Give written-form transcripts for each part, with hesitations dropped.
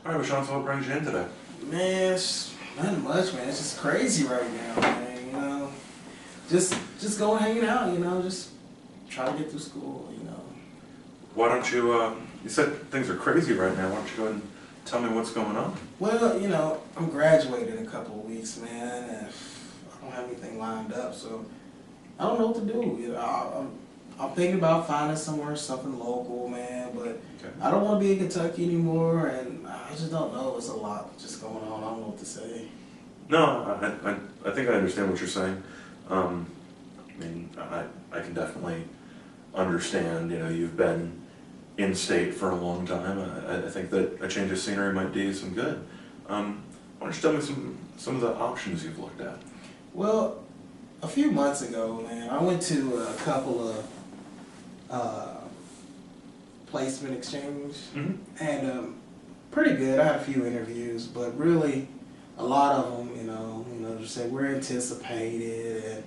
All right, Vashon, so what brings you in today? Man, it's nothing much, man. It's just crazy right now, man. Just going hanging out, just try to get through school. Why don't you, you said things are crazy right now. Why don't you go and tell me what's going on? Well, I'm graduating in a couple of weeks, man, and I don't have anything lined up, so I don't know what to do. I'm thinking about finding something local, man, but Okay. I don't want to be in Kentucky anymore, and I just don't know. It's a lot just going on. I don't know what to say. No, I think I understand what you're saying. I can definitely understand, you've been in state for a long time. I think that a change of scenery might do you some good. Why don't you tell me some of the options you've looked at? Well, a few months ago, man, I went to a couple of placement exchange, and pretty good. I had a few interviews, but really, a lot of them, just say we're anticipated and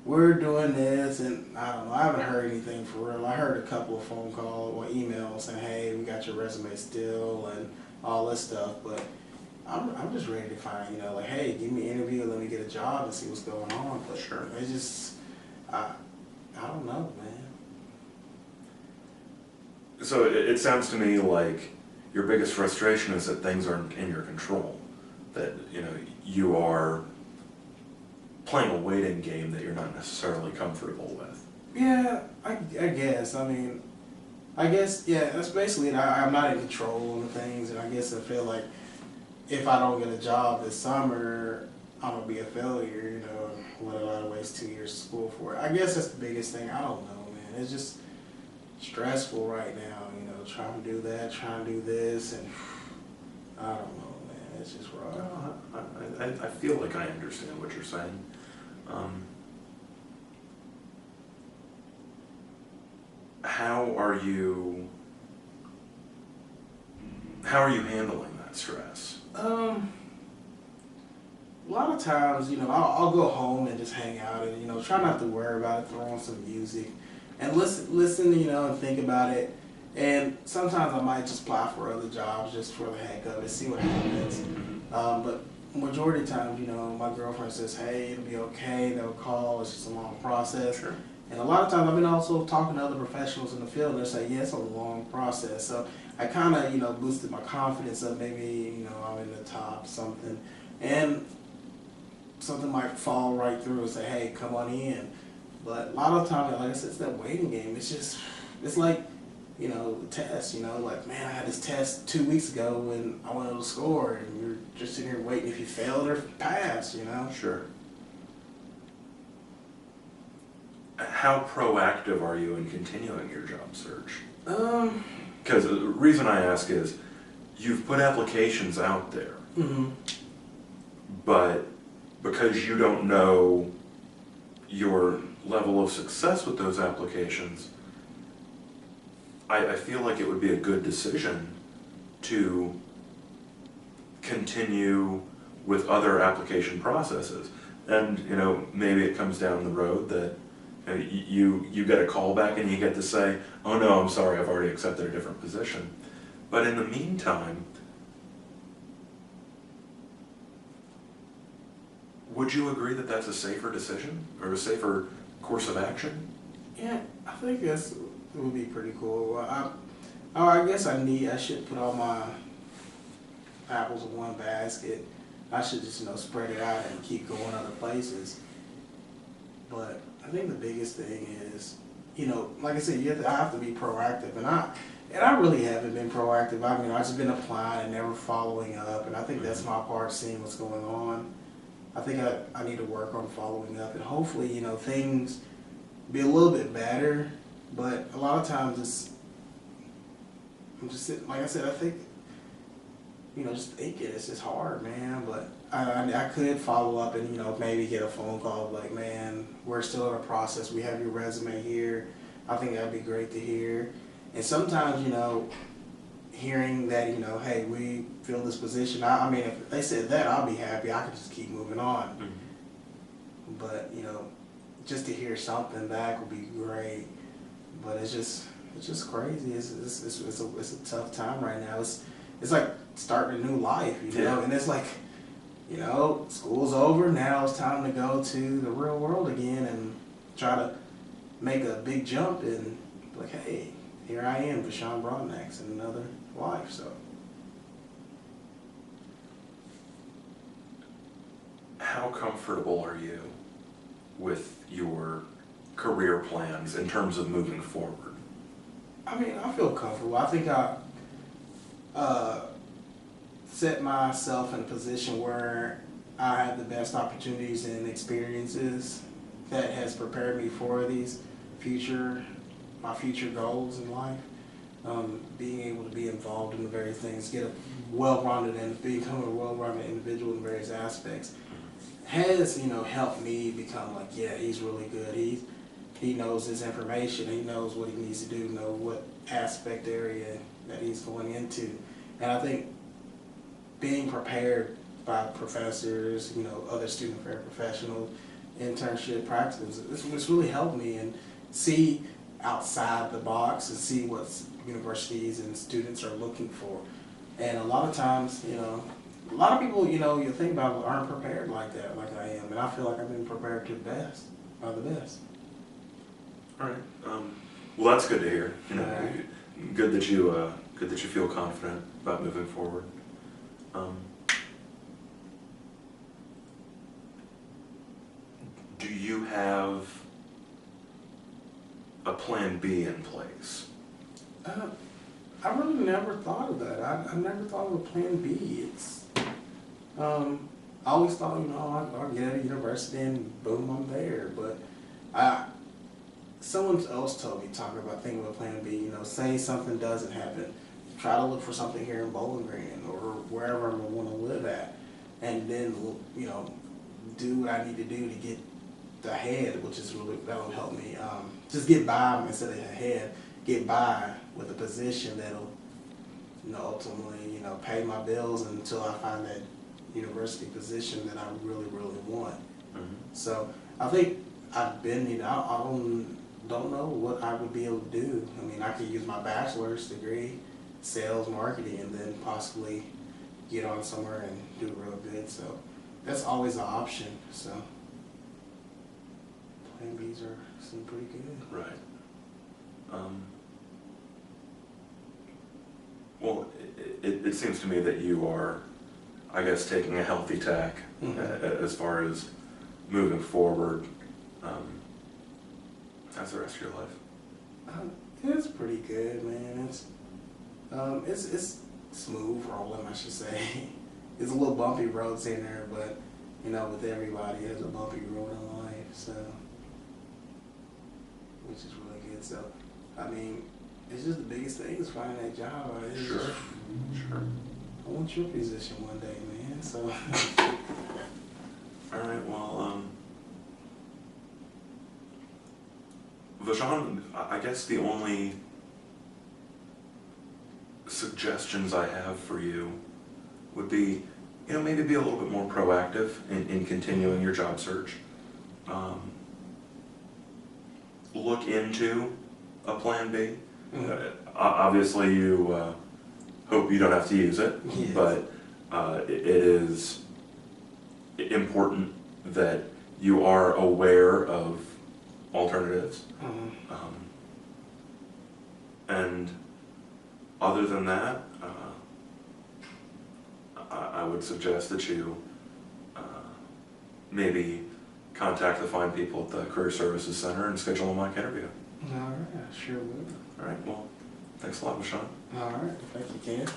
we're doing this, and I don't know. I haven't heard anything for real. I heard a couple of phone calls or emails saying, "Hey, we got your resume still," and all this stuff, but I'm just ready to find, like, hey, give me an interview, let me get a job and see what's going on. But sure, it's just, I don't know, man. So it sounds to me like your biggest frustration is that things aren't in your control. That, you are playing a waiting game that you're not necessarily comfortable with. Yeah, I guess. I guess, yeah, that's basically it. I'm not in control of things, and I guess I feel like if I don't get a job this summer, I'm going to be a failure, what a lot of waste 2 years of school for. I guess that's the biggest thing. I don't know, man. It's just stressful right now, trying to do that, trying to do this, and I don't know, man. It's just rough. No, I feel like I understand what you're saying. How are you handling that stress? A lot of times, I'll go home and just hang out and, try not to worry about it, throw on some music and listen, and think about it. And sometimes I might just apply for other jobs just for the heck of it, see what happens. But majority of the times, my girlfriend says, hey, it'll be okay, they'll call, it's just a long process. Sure. And a lot of times I've been also talking to other professionals in the field, and they say, yeah, it's a long process. So I kind of, boosted my confidence up, maybe, I'm in the top something. And something might fall right through and say, hey, come on in. But a lot of times, like I said, it's that waiting game. It's like, the test, like, man, I had this test 2 weeks ago when I wanted to score, and you're just sitting here waiting if you failed or passed, Sure. How proactive are you in continuing your job search? Because the reason I ask is, you've put applications out there, but because you don't know your level of success with those applications, I feel like it would be a good decision to continue with other application processes. And, maybe it comes down the road that you get a call back and you get to say, oh no, I'm sorry, I've already accepted a different position. But in the meantime, would you agree that that's a safer decision or a safer course of action? Yeah, I think it would be pretty cool. I guess I should put all my apples in one basket. I should just, spread it out and keep going other places. But I think the biggest thing is, like I said, I have to be proactive, and I really haven't been proactive. I've just been applying and never following up, and I think that's my part, seeing what's going on. I think I need to work on following up, and hopefully, things be a little bit better. But a lot of times I'm just sitting, like I said, I think, just thinking it's just hard, man. But I could follow up and, maybe get a phone call like, man, we're still in a process. We have your resume here. I think that'd be great to hear. And sometimes, hearing that, hey, we fill this position. If they said that, I'll be happy. I could just keep moving on. But, just to hear something back would be great. But it's just crazy. It's a tough time right now. it's like starting a new life, you know, Yeah. and it's like, you know, school's over, now it's time to go to the real world again and try to make a big jump and like, hey, here I am, Vashon Broadnax, in another life, so. How comfortable are you with your career plans in terms of moving forward? I mean, I feel comfortable. I think I set myself in a position where I have the best opportunities and experiences that has prepared me for these my future goals in life. Being able to be involved in the various things, get a well-rounded and become a well-rounded individual in various aspects has, you know, helped me become like, yeah, he's really good. He knows his information. He knows what he needs to do, know what aspect area that he's going into. And I think being prepared by professors, you know, other student affairs professionals, internship practices, it's really helped me and see outside the box and see what universities and students are looking for. And a lot of times, you know, a lot of people, you know, you think about it, aren't prepared like that, like I am. And I feel like I've been prepared to the best, by the best. All right. Well, that's good to hear. You know, Right. good that you feel confident about moving forward. Do you have a plan B in place? I really never thought of that. I never thought of a plan B. I always thought, you know, I'll get out of university and boom, I'm there. But someone else told me, talking about thinking of a plan B, you know, say something doesn't happen, try to look for something here in Bowling Green or wherever I want to live at, and then, you know, do what I need to do to get ahead, which is really, that'll help me just get by instead of ahead, get by with a position that'll, you know, ultimately, you know, pay my bills until I find that university position that I really, really want. Mm-hmm. So I think I've been, you know, I don't know what I would be able to do. I mean, I could use my bachelor's degree, sales, marketing, and then possibly get on somewhere and do real good. So that's always an option. So plan Bs seem pretty good. Right. Well, it seems to me that you are, I guess, taking a healthy tack as far as moving forward as the rest of your life. It's pretty good, man. It's smooth rolling, I should say. It's a little bumpy roads in there, but you know, with everybody, there's a bumpy road in life, so which is really good. So, I mean, it's just the biggest thing is finding that job. Sure. I want your position one day, man. So. All right. Well, Vashon, I guess the only suggestions I have for you would be, you know, maybe be a little bit more proactive in continuing your job search. Look into a plan B. Obviously, you hope you don't have to use it, Yes. but it is important that you are aware of alternatives. And other than that, I would suggest that you maybe contact the fine people at the Career Services Center and schedule a mock interview. All right, I sure will. All right, well, thanks a lot, Vashon. All right, thank you, Ken.